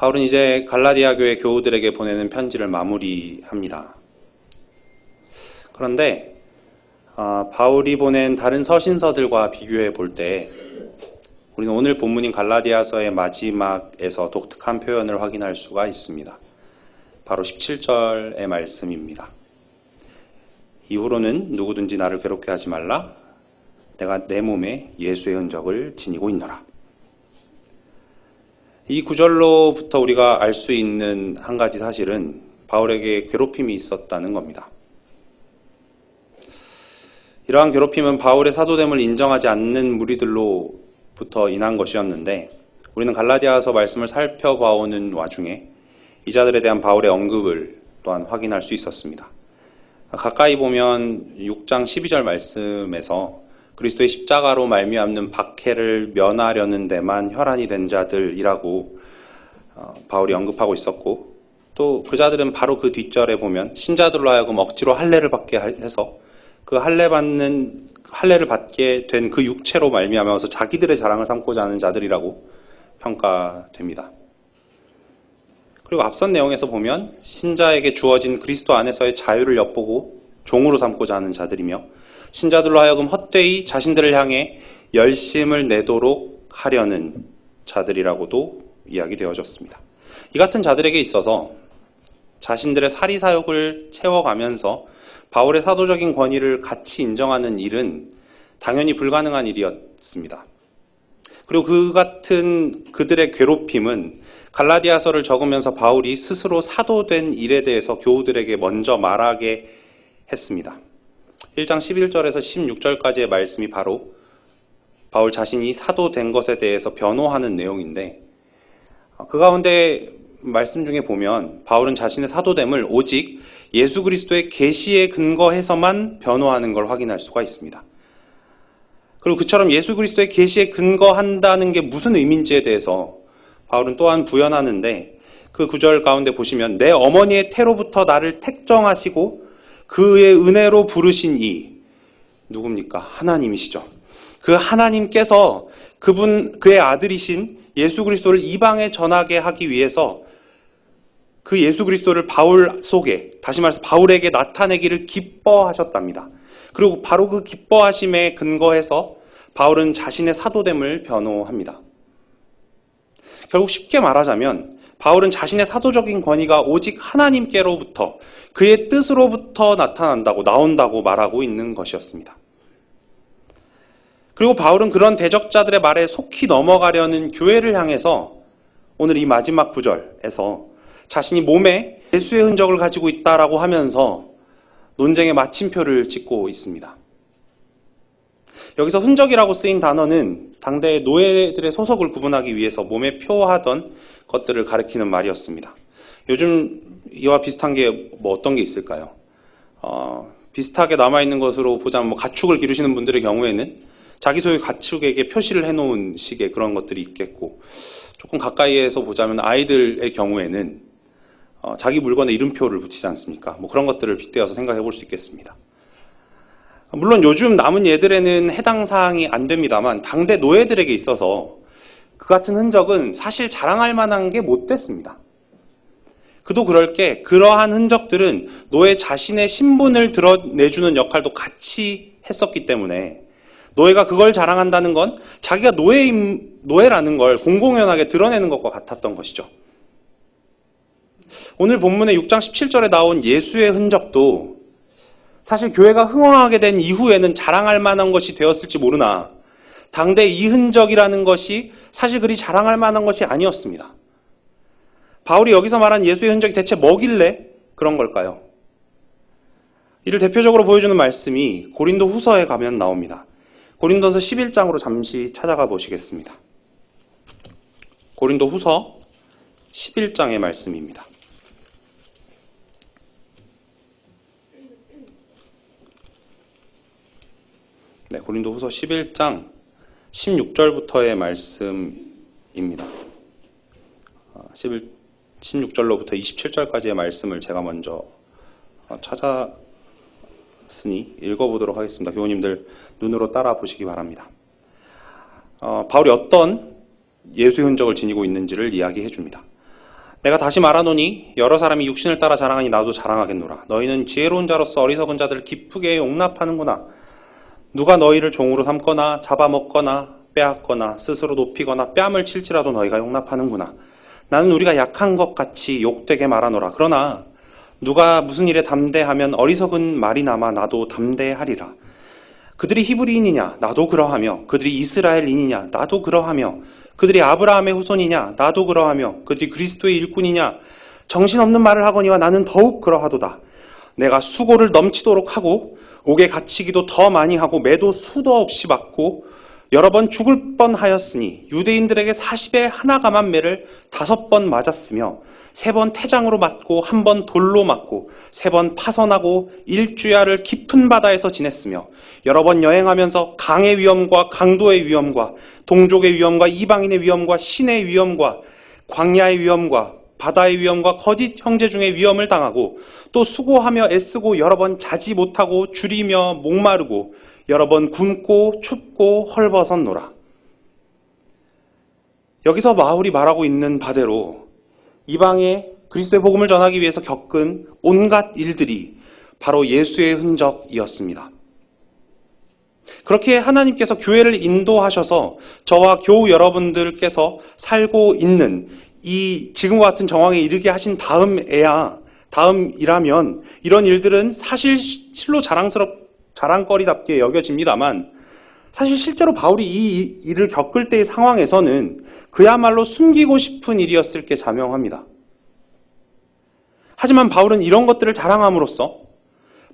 바울은 이제 갈라디아 교회 교우들에게 보내는 편지를 마무리합니다. 그런데 바울이 보낸 다른 서신서들과 비교해 볼 때 우리는 오늘 본문인 갈라디아서의 마지막에서 독특한 표현을 확인할 수가 있습니다. 바로 17절의 말씀입니다. 이후로는 누구든지 나를 괴롭게 하지 말라. 내가 내 몸에 예수의 흔적을 지니고 있노라. 이 구절로부터 우리가 알 수 있는 한 가지 사실은 바울에게 괴롭힘이 있었다는 겁니다. 이러한 괴롭힘은 바울의 사도됨을 인정하지 않는 무리들로부터 인한 것이었는데 우리는 갈라디아서 말씀을 살펴봐오는 와중에 이 자들에 대한 바울의 언급을 또한 확인할 수 있었습니다. 가까이 보면 6장 12절 말씀에서 그리스도의 십자가로 말미암는 박해를 면하려는 데만 혈안이 된 자들이라고 바울이 언급하고 있었고, 또 그 자들은 바로 그 뒷절에 보면 신자들로 하여금 억지로 할례를 받게 해서 그 할례를 받게 된 그 육체로 말미암아서 자기들의 자랑을 삼고자 하는 자들이라고 평가됩니다. 그리고 앞선 내용에서 보면 신자에게 주어진 그리스도 안에서의 자유를 엿보고 종으로 삼고자 하는 자들이며 신자들로 하여금 헛되이 자신들을 향해 열심을 내도록 하려는 자들이라고도 이야기되어졌습니다. 이 같은 자들에게 있어서 자신들의 사리사욕을 채워가면서 바울의 사도적인 권위를 같이 인정하는 일은 당연히 불가능한 일이었습니다. 그리고 그 같은 그들의 괴롭힘은 갈라디아서를 적으면서 바울이 스스로 사도된 일에 대해서 교우들에게 먼저 말하게 했습니다. 1장 11절에서 16절까지의 말씀이 바로 바울 자신이 사도된 것에 대해서 변호하는 내용인데, 그 가운데 말씀 중에 보면 바울은 자신의 사도됨을 오직 예수 그리스도의 계시에 근거해서만 변호하는 걸 확인할 수가 있습니다. 그리고 그처럼 예수 그리스도의 계시에 근거한다는 게 무슨 의미인지에 대해서 바울은 또한 부연하는데, 그 구절 가운데 보시면 내 어머니의 태로부터 나를 택정하시고 그의 은혜로 부르신 이 누굽니까? 하나님이시죠. 그 하나님께서 그의 아들이신 예수 그리스도를 이방에 전하게 하기 위해서 그 예수 그리스도를 바울 속에, 다시 말해서 바울에게 나타내기를 기뻐하셨답니다. 그리고 바로 그 기뻐하심에 근거해서 바울은 자신의 사도됨을 변호합니다. 결국 쉽게 말하자면 바울은 자신의 사도적인 권위가 오직 하나님께로부터, 그의 뜻으로부터 나온다고 말하고 있는 것이었습니다. 그리고 바울은 그런 대적자들의 말에 속히 넘어가려는 교회를 향해서 오늘 이 마지막 구절에서 자신이 몸에 예수의 흔적을 가지고 있다라고 하면서 논쟁의 마침표를 찍고 있습니다. 여기서 흔적이라고 쓰인 단어는 당대의 노예들의 소속을 구분하기 위해서 몸에 표하던 것들을 가리키는 말이었습니다. 요즘 이와 비슷한 게 어떤 게 있을까요? 비슷하게 남아있는 것으로 보자면 가축을 기르시는 분들의 경우에는 자기 소유 가축에게 표시를 해놓은 식의 그런 것들이 있겠고, 조금 가까이에서 보자면 아이들의 경우에는 자기 물건에 이름표를 붙이지 않습니까? 그런 것들을 빗대어서 생각해 볼 수 있겠습니다. 물론 요즘 남은 예들에는 해당 사항이 안 됩니다만 당대 노예들에게 있어서 그 같은 흔적은 사실 자랑할 만한 게 못 됐습니다. 그도 그럴 게 그러한 흔적들은 노예 자신의 신분을 드러내주는 역할도 같이 했었기 때문에 노예가 그걸 자랑한다는 건 자기가 노예라는 걸 공공연하게 드러내는 것과 같았던 것이죠. 오늘 본문의 6장 17절에 나온 예수의 흔적도 사실 교회가 흥왕하게 된 이후에는 자랑할 만한 것이 되었을지 모르나 당대 이 흔적이라는 것이 사실 그리 자랑할 만한 것이 아니었습니다. 바울이 여기서 말한 예수의 흔적이 대체 뭐길래 그런 걸까요? 이를 대표적으로 보여주는 말씀이 고린도 후서에 가면 나옵니다. 고린도서 11장으로 잠시 찾아가 보시겠습니다. 고린도 후서 11장의 말씀입니다. 네, 고린도 후서 11장 16절부터의 말씀입니다. 16절로부터 27절까지의 말씀을 제가 먼저 찾았으니 읽어보도록 하겠습니다. 교우님들 눈으로 따라 보시기 바랍니다. 바울이 어떤 예수의 흔적을 지니고 있는지를 이야기해 줍니다. 내가 다시 말하노니 여러 사람이 육신을 따라 자랑하니 나도 자랑하겠노라. 너희는 지혜로운 자로서 어리석은 자들을 기쁘게 용납하는구나. 누가 너희를 종으로 삼거나 잡아먹거나 빼앗거나 스스로 높이거나 뺨을 칠지라도 너희가 용납하는구나. 나는 우리가 약한 것 같이 욕되게 말하노라. 그러나 누가 무슨 일에 담대하면 어리석은 말이나마 나도 담대하리라. 그들이 히브리인이냐? 나도 그러하며. 그들이 이스라엘인이냐? 나도 그러하며. 그들이 아브라함의 후손이냐? 나도 그러하며. 그들이 그리스도의 일꾼이냐? 정신없는 말을 하거니와 나는 더욱 그러하도다. 내가 수고를 넘치도록 하고 옥에 갇히기도 더 많이 하고 매도 수도 없이 받고 여러 번 죽을 뻔하였으니 유대인들에게 40에 하나 감한 매를 5번 맞았으며 3번 태장으로 맞고 1번 돌로 맞고 3번 파선하고 일주야를 깊은 바다에서 지냈으며 여러 번 여행하면서 강의 위험과 강도의 위험과 동족의 위험과 이방인의 위험과 신의 위험과 광야의 위험과 바다의 위험과 거짓 형제 중의 위험을 당하고 또 수고하며 애쓰고 여러 번 자지 못하고 줄이며 목마르고 여러 번 굶고 춥고 헐벗었노라. 여기서 바울이 말하고 있는 바대로 이방에 그리스도의 복음을 전하기 위해서 겪은 온갖 일들이 바로 예수의 흔적이었습니다. 그렇게 하나님께서 교회를 인도하셔서 저와 교우 여러분들께서 살고 있는 이 지금과 같은 정황에 이르게 하신 다음이라면 이런 일들은 사실 실로 자랑거리답게 여겨집니다만 사실 실제로 바울이 이 일을 겪을 때의 상황에서는 그야말로 숨기고 싶은 일이었을 게 자명합니다. 하지만 바울은 이런 것들을 자랑함으로써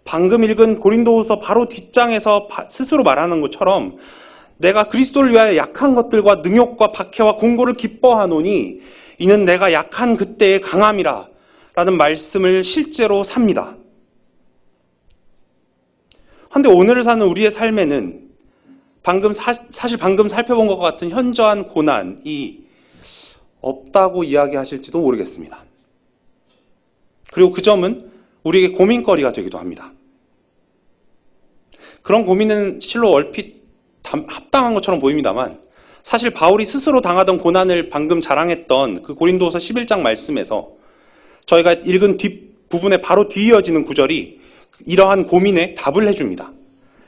방금 읽은 고린도후서 바로 뒷장에서 스스로 말하는 것처럼 내가 그리스도를 위하여 약한 것들과 능욕과 박해와 공고를 기뻐하노니 이는 내가 약한 그때의 강함이라 라는 말씀을 실제로 삽니다. 그런데 오늘을 사는 우리의 삶에는 사실 방금 살펴본 것과 같은 현저한 고난이 없다고 이야기하실지도 모르겠습니다. 그리고 그 점은 우리에게 고민거리가 되기도 합니다. 그런 고민은 실로 얼핏 합당한 것처럼 보입니다만 사실 바울이 스스로 당하던 고난을 방금 자랑했던 그 고린도서 11장 말씀에서 저희가 읽은 뒷부분에 바로 뒤이어지는 구절이 이러한 고민에 답을 해줍니다.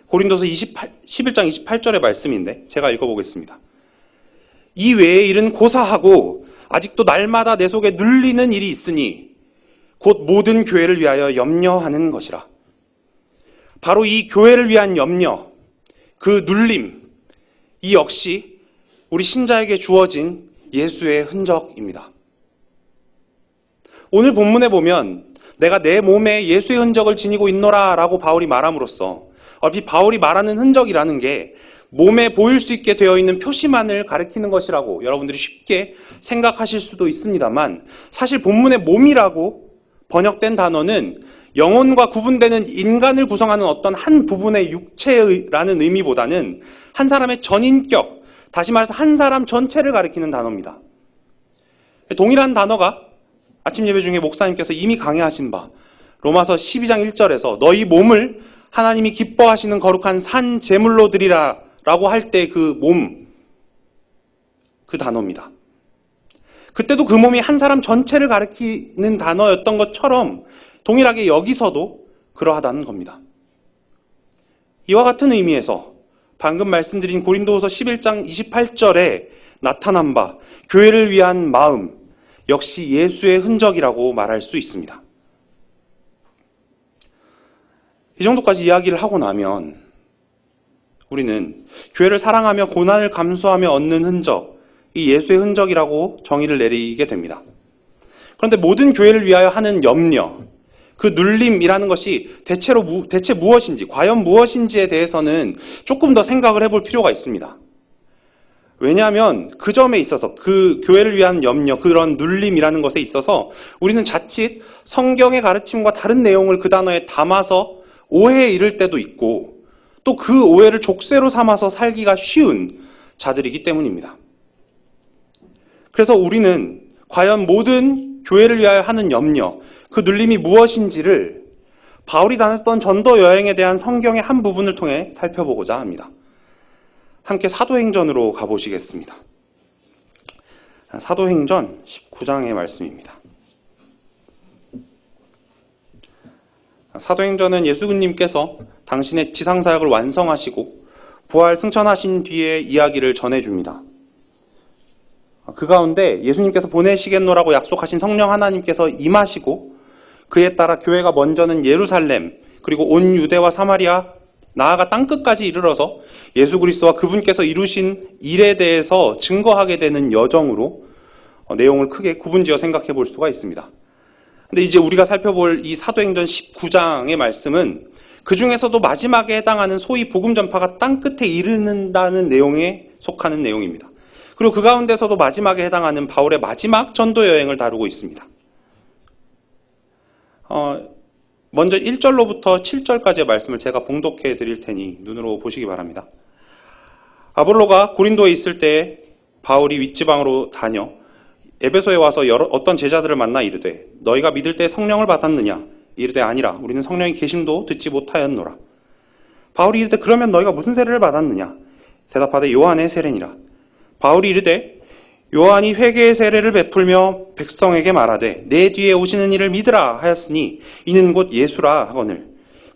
고린도서 11장 28절의 말씀인데 제가 읽어보겠습니다. 이 외의 일은 고사하고 아직도 날마다 내 속에 눌리는 일이 있으니 곧 모든 교회를 위하여 염려하는 것이라. 바로 이 교회를 위한 염려, 그 눌림, 이 역시 우리 신자에게 주어진 예수의 흔적입니다. 오늘 본문에 보면 내가 내 몸에 예수의 흔적을 지니고 있노라 라고 바울이 말함으로써 얼핏 바울이 말하는 흔적이라는 게 몸에 보일 수 있게 되어 있는 표시만을 가리키는 것이라고 여러분들이 쉽게 생각하실 수도 있습니다만 사실 본문의 몸이라고 번역된 단어는 영혼과 구분되는 인간을 구성하는 어떤 한 부분의 육체라는 의미보다는 한 사람의 전인격, 다시 말해서 한 사람 전체를 가리키는 단어입니다. 동일한 단어가 아침 예배 중에 목사님께서 이미 강해하신 바 로마서 12장 1절에서 너희 몸을 하나님이 기뻐하시는 거룩한 산 제물로 드리라 라고 할 때 그 몸, 그 단어입니다. 그때도 그 몸이 한 사람 전체를 가리키는 단어였던 것처럼 동일하게 여기서도 그러하다는 겁니다. 이와 같은 의미에서 방금 말씀드린 고린도후서 11장 28절에 나타난 바 교회를 위한 마음 역시 예수의 흔적이라고 말할 수 있습니다. 이 정도까지 이야기를 하고 나면 우리는 교회를 사랑하며 고난을 감수하며 얻는 흔적, 이 예수의 흔적이라고 정의를 내리게 됩니다. 그런데 모든 교회를 위하여 하는 염려, 그 눌림이라는 것이 대체 무엇인지, 과연 무엇인지에 대해서는 조금 더 생각을 해볼 필요가 있습니다. 왜냐하면 그 점에 있어서 그 교회를 위한 염려, 그런 눌림이라는 것에 있어서 우리는 자칫 성경의 가르침과 다른 내용을 그 단어에 담아서 오해에 이를 때도 있고 또 그 오해를 족쇄로 삼아서 살기가 쉬운 자들이기 때문입니다. 그래서 우리는 과연 모든 교회를 위하여 하는 염려, 그 눌림이 무엇인지를 바울이 다녔던 전도 여행에 대한 성경의 한 부분을 통해 살펴보고자 합니다. 함께 사도행전으로 가보시겠습니다. 사도행전 19장의 말씀입니다. 사도행전은 예수님께서 당신의 지상사역을 완성하시고 부활 승천하신 뒤에 이야기를 전해줍니다. 그 가운데 예수님께서 보내시겠노라고 약속하신 성령 하나님께서 임하시고 그에 따라 교회가 먼저는 예루살렘 그리고 온 유대와 사마리아 나아가 땅끝까지 이르러서 예수 그리스도와 그분께서 이루신 일에 대해서 증거하게 되는 여정으로 내용을 크게 구분지어 생각해 볼 수가 있습니다. 근데 이제 우리가 살펴볼 이 사도행전 19장의 말씀은 그 중에서도 마지막에 해당하는 소위 복음 전파가 땅끝에 이르는다는 내용에 속하는 내용입니다. 그리고 그 가운데서도 마지막에 해당하는 바울의 마지막 전도 여행을 다루고 있습니다. 먼저 1절로부터 7절까지의 말씀을 제가 봉독해 드릴 테니 눈으로 보시기 바랍니다. 아볼로가 고린도에 있을 때 바울이 윗지방으로 다녀 에베소에 와서 어떤 제자들을 만나 이르되 너희가 믿을 때 성령을 받았느냐? 이르되 아니라 우리는 성령의 계심도 듣지 못하였노라. 바울이 이르되 그러면 너희가 무슨 세례를 받았느냐? 대답하되 요한의 세례니라. 바울이 이르되 요한이 회개의 세례를 베풀며 백성에게 말하되 내 뒤에 오시는 이를 믿으라 하였으니 이는 곧 예수라 하거늘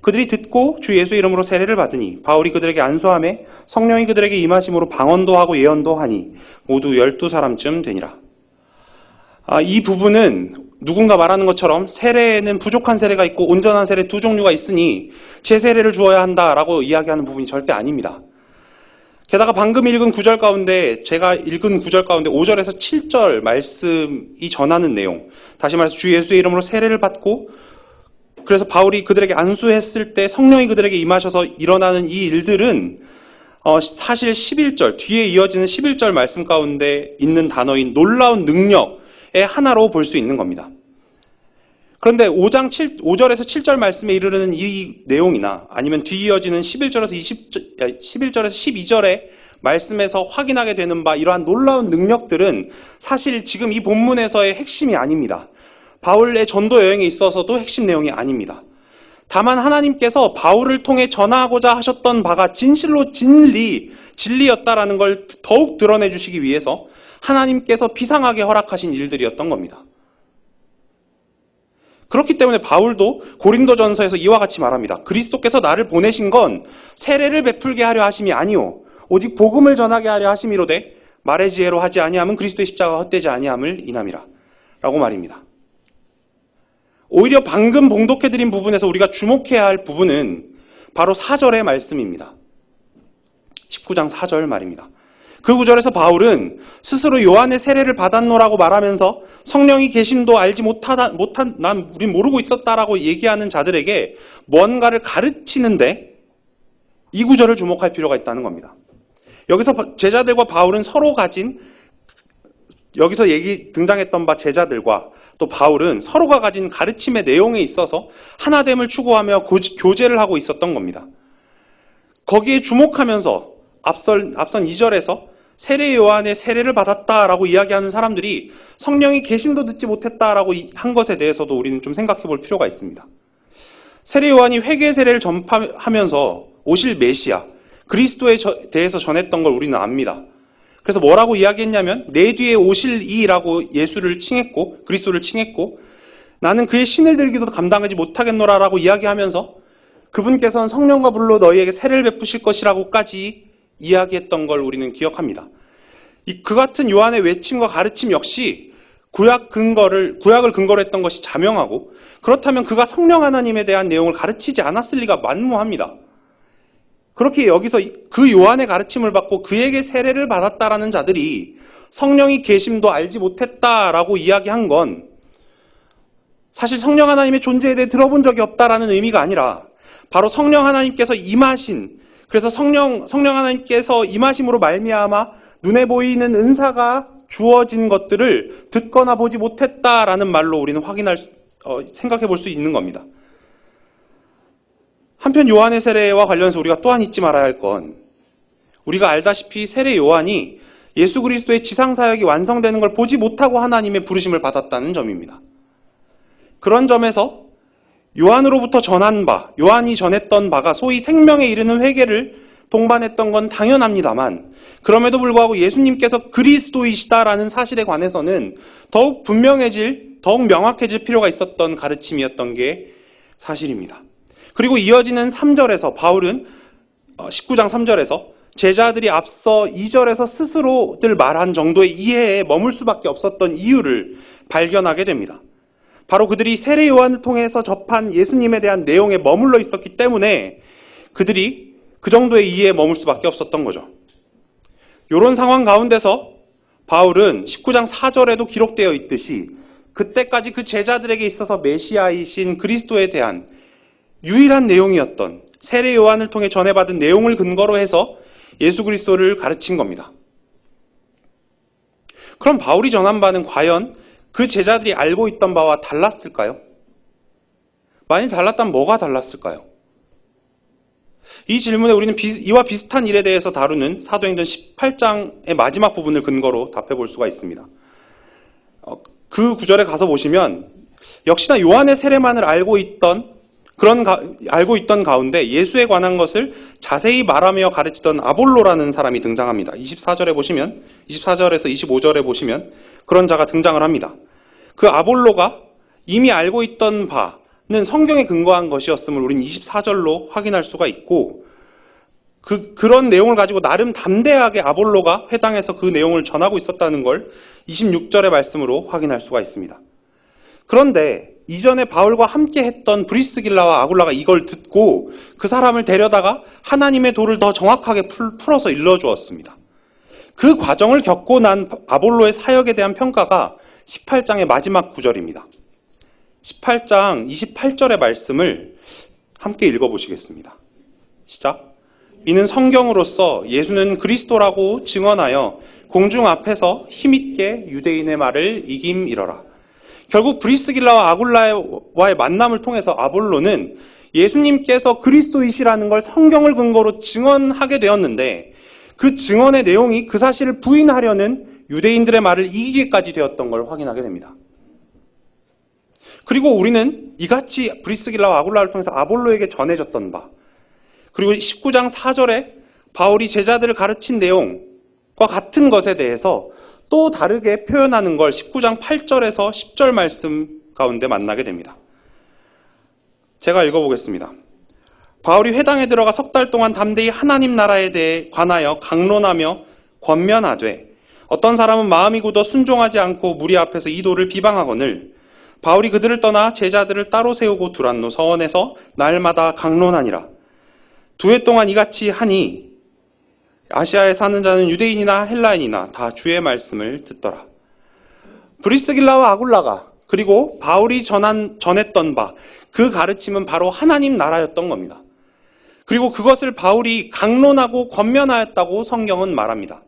그들이 듣고 주 예수 이름으로 세례를 받으니 바울이 그들에게 안수하매 성령이 그들에게 임하심으로 방언도 하고 예언도 하니 모두 12사람쯤 되니라. 이 부분은 누군가 말하는 것처럼 세례에는 부족한 세례가 있고 온전한 세례 두 종류가 있으니 제세례를 주어야 한다라고 이야기하는 부분이 절대 아닙니다. 게다가 방금 읽은 구절 가운데 제가 읽은 구절 가운데 5절에서 7절 말씀이 전하는 내용, 다시 말해서 주 예수의 이름으로 세례를 받고 그래서 바울이 그들에게 안수했을 때 성령이 그들에게 임하셔서 일어나는 이 일들은 사실 11절 뒤에 이어지는 11절 말씀 가운데 있는 단어인 놀라운 능력의 하나로 볼 수 있는 겁니다. 그런데 5절에서 7절 말씀에 이르는 이 내용이나 아니면 뒤이어지는 11절에서 12절의 말씀에서 확인하게 되는 바 이러한 놀라운 능력들은 사실 지금 이 본문에서의 핵심이 아닙니다. 바울의 전도 여행에 있어서도 핵심 내용이 아닙니다. 다만 하나님께서 바울을 통해 전하고자 하셨던 바가 진실로 진리였다라는 걸 더욱 드러내 주시기 위해서 하나님께서 비상하게 허락하신 일들이었던 겁니다. 그렇기 때문에 바울도 고린도전서에서 이와 같이 말합니다. 그리스도께서 나를 보내신 건 세례를 베풀게 하려 하심이 아니오 오직 복음을 전하게 하려 하심이로되 말의 지혜로 하지 아니함은 그리스도의 십자가가 헛되지 아니함을 인함이라 라고 말입니다. 오히려 방금 봉독해드린 부분에서 우리가 주목해야 할 부분은 바로 4절의 말씀입니다. 19장 4절 말입니다. 그 구절에서 바울은 스스로 요한의 세례를 받았노라고 말하면서 성령이 계심도 알지 난 우린 모르고 있었다라고 얘기하는 자들에게 뭔가를 가르치는데 이 구절을 주목할 필요가 있다는 겁니다. 여기서 제자들과 바울은 서로 가진 여기서 등장했던 바 제자들과 또 바울은 서로가 가진 가르침의 내용에 있어서 하나됨을 추구하며 교제를 하고 있었던 겁니다. 거기에 주목하면서 앞선 2절에서 세례 요한의 세례를 받았다라고 이야기하는 사람들이 성령이 계심도 듣지 못했다라고 한 것에 대해서도 우리는 좀 생각해 볼 필요가 있습니다. 세례 요한이 회개 세례를 전파하면서 오실 메시아, 그리스도에 대해서 전했던 걸 우리는 압니다. 그래서 뭐라고 이야기했냐면 내 뒤에 오실 이라고 예수를 칭했고 그리스도를 칭했고 나는 그의 신을 들기도 감당하지 못하겠노라라고 이야기하면서 그분께서는 성령과 불로 너희에게 세례를 베푸실 것이라고까지 이야기했던 걸 우리는 기억합니다. 그 같은 요한의 외침과 가르침 역시 구약을 근거로 했던 것이 자명하고 그렇다면 그가 성령 하나님에 대한 내용을 가르치지 않았을 리가 만무합니다. 그렇게 여기서 그 요한의 가르침을 받고 그에게 세례를 받았다라는 자들이 성령이 계심도 알지 못했다라고 이야기한 건 사실 성령 하나님의 존재에 대해 들어본 적이 없다라는 의미가 아니라 바로 성령 하나님께서 임하신 그래서 성령 하나님께서 임하심으로 말미암아 눈에 보이는 은사가 주어진 것들을 듣거나 보지 못했다라는 말로 우리는 생각해 볼 수 있는 겁니다. 한편 요한의 세례와 관련해서 우리가 또한 잊지 말아야 할 건 우리가 알다시피 세례 요한이 예수 그리스도의 지상사역이 완성되는 걸 보지 못하고 하나님의 부르심을 받았다는 점입니다. 그런 점에서 요한으로부터 전한 바, 요한이 전했던 바가 소위 생명에 이르는 회개를 동반했던 건 당연합니다만 그럼에도 불구하고 예수님께서 그리스도이시다라는 사실에 관해서는 더욱 명확해질 필요가 있었던 가르침이었던 게 사실입니다. 그리고 이어지는 3절에서 바울은 19장 3절에서 제자들이 앞서 2절에서 스스로들 말한 정도의 이해에 머물 수밖에 없었던 이유를 발견하게 됩니다. 바로 그들이 세례 요한을 통해서 접한 예수님에 대한 내용에 머물러 있었기 때문에 그들이 그 정도의 이해에 머물 수밖에 없었던 거죠. 이런 상황 가운데서 바울은 19장 4절에도 기록되어 있듯이 그때까지 그 제자들에게 있어서 메시아이신 그리스도에 대한 유일한 내용이었던 세례 요한을 통해 전해받은 내용을 근거로 해서 예수 그리스도를 가르친 겁니다. 그럼 바울이 전한 바는 과연 그 제자들이 알고 있던 바와 달랐을까요? 만일 달랐다면 뭐가 달랐을까요? 이 질문에 우리는 이와 비슷한 일에 대해서 다루는 사도행전 18장의 마지막 부분을 근거로 답해 볼 수가 있습니다. 그 구절에 가서 보시면 역시나 요한의 세례만을 알고 있던 가운데 예수에 관한 것을 자세히 말하며 가르치던 아볼로라는 사람이 등장합니다. 24절에서 25절에 보시면 그런 자가 등장을 합니다. 그 아볼로가 이미 알고 있던 바는 성경에 근거한 것이었음을 우리는 24절로 확인할 수가 있고 그런 내용을 가지고 나름 담대하게 아볼로가 회당에서 그 내용을 전하고 있었다는 걸 26절의 말씀으로 확인할 수가 있습니다. 그런데 이전에 바울과 함께 했던 브리스길라와 아굴라가 이걸 듣고 그 사람을 데려다가 하나님의 도를 더 정확하게 풀어서 일러주었습니다. 그 과정을 겪고 난 아볼로의 사역에 대한 평가가 18장의 마지막 구절입니다. 18장 28절의 말씀을 함께 읽어보시겠습니다. 시작. 이는 성경으로서 예수는 그리스도라고 증언하여 공중 앞에서 힘있게 유대인의 말을 이김이러라. 결국 브리스길라와 아굴라와의 만남을 통해서 아볼로는 예수님께서 그리스도이시라는 걸 성경을 근거로 증언하게 되었는데 그 증언의 내용이 그 사실을 부인하려는 유대인들의 말을 이기기까지 되었던 걸 확인하게 됩니다. 그리고 우리는 이같이 브리스길라와 아굴라를 통해서 아볼로에게 전해졌던 바, 그리고 19장 4절에 바울이 제자들을 가르친 내용과 같은 것에 대해서 또 다르게 표현하는 걸 19장 8절에서 10절 말씀 가운데 만나게 됩니다. 제가 읽어보겠습니다. 바울이 회당에 들어가 석 달 동안 담대히 하나님 나라에 대해 관하여 강론하며 권면하되 어떤 사람은 마음이 굳어 순종하지 않고 무리 앞에서 이 도를 비방하거늘 바울이 그들을 떠나 제자들을 따로 세우고 두란노 서원에서 날마다 강론하니라. 2해 동안 이같이 하니 아시아에 사는 자는 유대인이나 헬라인이나 다 주의 말씀을 듣더라. 브리스길라와 아굴라가 그리고 바울이 전했던 바, 그 가르침은 바로 하나님 나라였던 겁니다. 그리고 그것을 바울이 강론하고 권면하였다고 성경은 말합니다.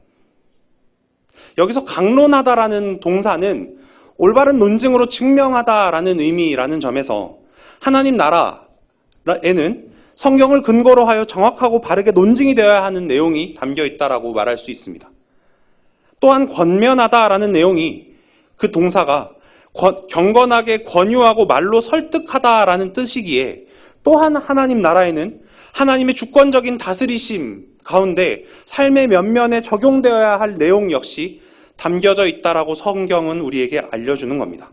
여기서 강론하다라는 동사는 올바른 논증으로 증명하다라는 의미라는 점에서 하나님 나라에는 성경을 근거로 하여 정확하고 바르게 논증이 되어야 하는 내용이 담겨 있다라고 말할 수 있습니다. 또한 권면하다라는 내용이 그 동사가 경건하게 권유하고 말로 설득하다라는 뜻이기에 또한 하나님 나라에는 하나님의 주권적인 다스리심 가운데 삶의 면면에 적용되어야 할 내용 역시 담겨져 있다라고 성경은 우리에게 알려주는 겁니다.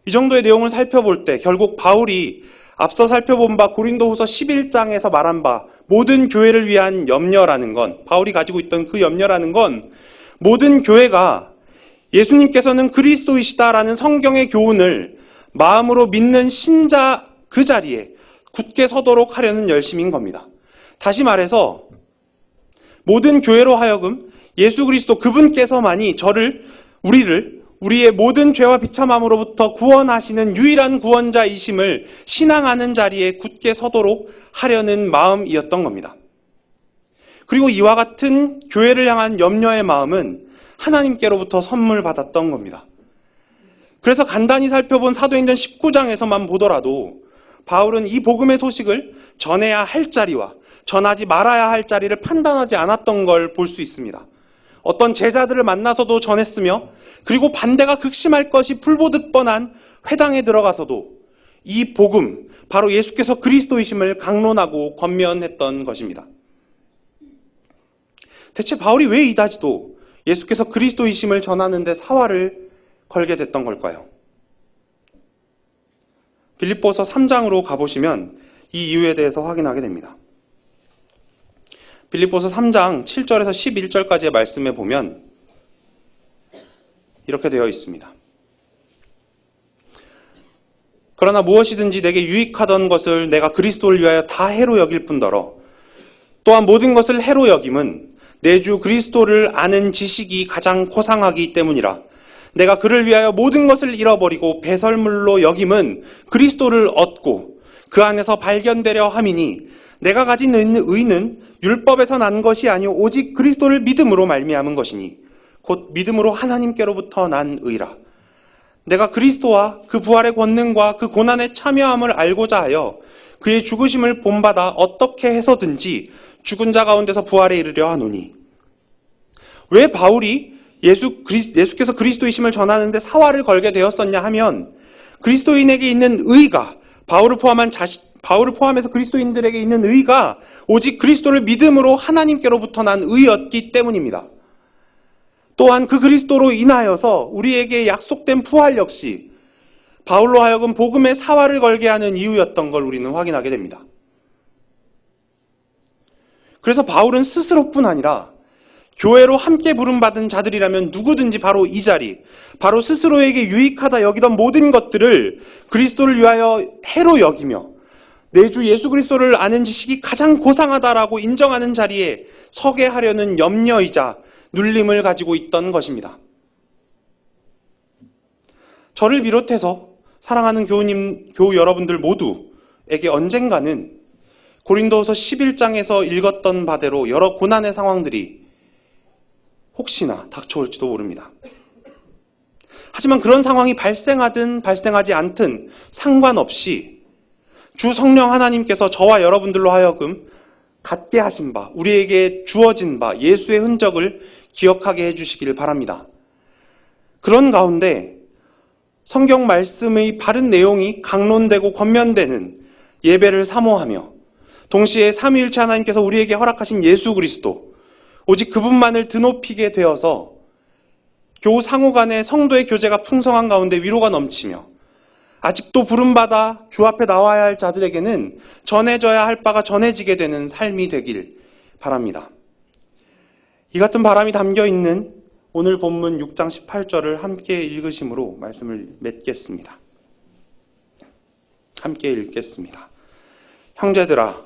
이 정도의 내용을 살펴볼 때 결국 바울이 앞서 살펴본 바 고린도후서 11장에서 말한 바 모든 교회를 위한 염려라는 건, 바울이 가지고 있던 그 염려라는 건 모든 교회가 예수님께서는 그리스도이시다라는 성경의 교훈을 마음으로 믿는 신자 그 자리에 굳게 서도록 하려는 열심인 겁니다. 다시 말해서 모든 교회로 하여금 예수 그리스도 그분께서만이 우리의 모든 죄와 비참함으로부터 구원하시는 유일한 구원자이심을 신앙하는 자리에 굳게 서도록 하려는 마음이었던 겁니다. 그리고 이와 같은 교회를 향한 염려의 마음은 하나님께로부터 선물 받았던 겁니다. 그래서 간단히 살펴본 사도행전 19장에서만 보더라도 바울은 이 복음의 소식을 전해야 할 자리와 전하지 말아야 할 자리를 판단하지 않았던 걸 볼 수 있습니다. 어떤 제자들을 만나서도 전했으며 그리고 반대가 극심할 것이 불보듯 뻔한 회당에 들어가서도 이 복음, 바로 예수께서 그리스도이심을 강론하고 권면했던 것입니다. 대체 바울이 왜 이다지도 예수께서 그리스도이심을 전하는데 사활을 걸게 됐던 걸까요? 빌립보서 3장으로 가보시면 이 이유에 대해서 확인하게 됩니다. 빌립보서 3장 7절에서 11절까지의 말씀에 보면 이렇게 되어 있습니다. 그러나 무엇이든지 내게 유익하던 것을 내가 그리스도를 위하여 다 해로 여길 뿐더러 또한 모든 것을 해로 여김은 내 주 그리스도를 아는 지식이 가장 고상하기 때문이라. 내가 그를 위하여 모든 것을 잃어버리고 배설물로 여김은 그리스도를 얻고 그 안에서 발견되려 함이니 내가 가진 의는 율법에서 난 것이 아니오 오직 그리스도를 믿음으로 말미암은 것이니 곧 믿음으로 하나님께로부터 난 의라. 내가 그리스도와 그 부활의 권능과 그 고난에 참여함을 알고자 하여 그의 죽으심을 본받아 어떻게 해서든지 죽은 자 가운데서 부활에 이르려 하노니. 왜 바울이 예수께서 그리스도이심을 전하는데 사활을 걸게 되었었냐 하면 그리스도인에게 있는 의가 바울을 포함해서 그리스도인들에게 있는 의가 오직 그리스도를 믿음으로 하나님께로부터 난 의였기 때문입니다. 또한 그 그리스도로 인하여서 우리에게 약속된 부활 역시 바울로 하여금 복음의 사활을 걸게 하는 이유였던 걸 우리는 확인하게 됩니다. 그래서 바울은 스스로뿐 아니라 교회로 함께 부름받은 자들이라면 누구든지 바로 이 자리, 바로 스스로에게 유익하다 여기던 모든 것들을 그리스도를 위하여 해로 여기며 내 주 예수 그리스도를 아는 지식이 가장 고상하다라고 인정하는 자리에 서게 하려는 염려이자 눌림을 가지고 있던 것입니다. 저를 비롯해서 사랑하는 교우 여러분들 모두에게 언젠가는 고린도서 11장에서 읽었던 바대로 여러 고난의 상황들이 혹시나 닥쳐올지도 모릅니다. 하지만 그런 상황이 발생하든 발생하지 않든 상관없이 주 성령 하나님께서 저와 여러분들로 하여금 갖게 하신 바, 우리에게 주어진 바 예수의 흔적을 기억하게 해주시길 바랍니다. 그런 가운데 성경 말씀의 바른 내용이 강론되고 권면되는 예배를 사모하며 동시에 삼위일체 하나님께서 우리에게 허락하신 예수 그리스도, 오직 그분만을 드높이게 되어서 교우 상호 간의 성도의 교제가 풍성한 가운데 위로가 넘치며 아직도 부름받아 주 앞에 나와야 할 자들에게는 전해져야 할 바가 전해지게 되는 삶이 되길 바랍니다. 이 같은 바람이 담겨있는 오늘 본문 6장 18절을 함께 읽으심으로 말씀을 맺겠습니다. 함께 읽겠습니다. 형제들아,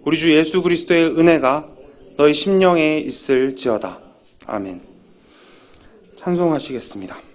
우리 주 예수 그리스도의 은혜가 너희 심령에 있을지어다. 아멘. 찬송하시겠습니다.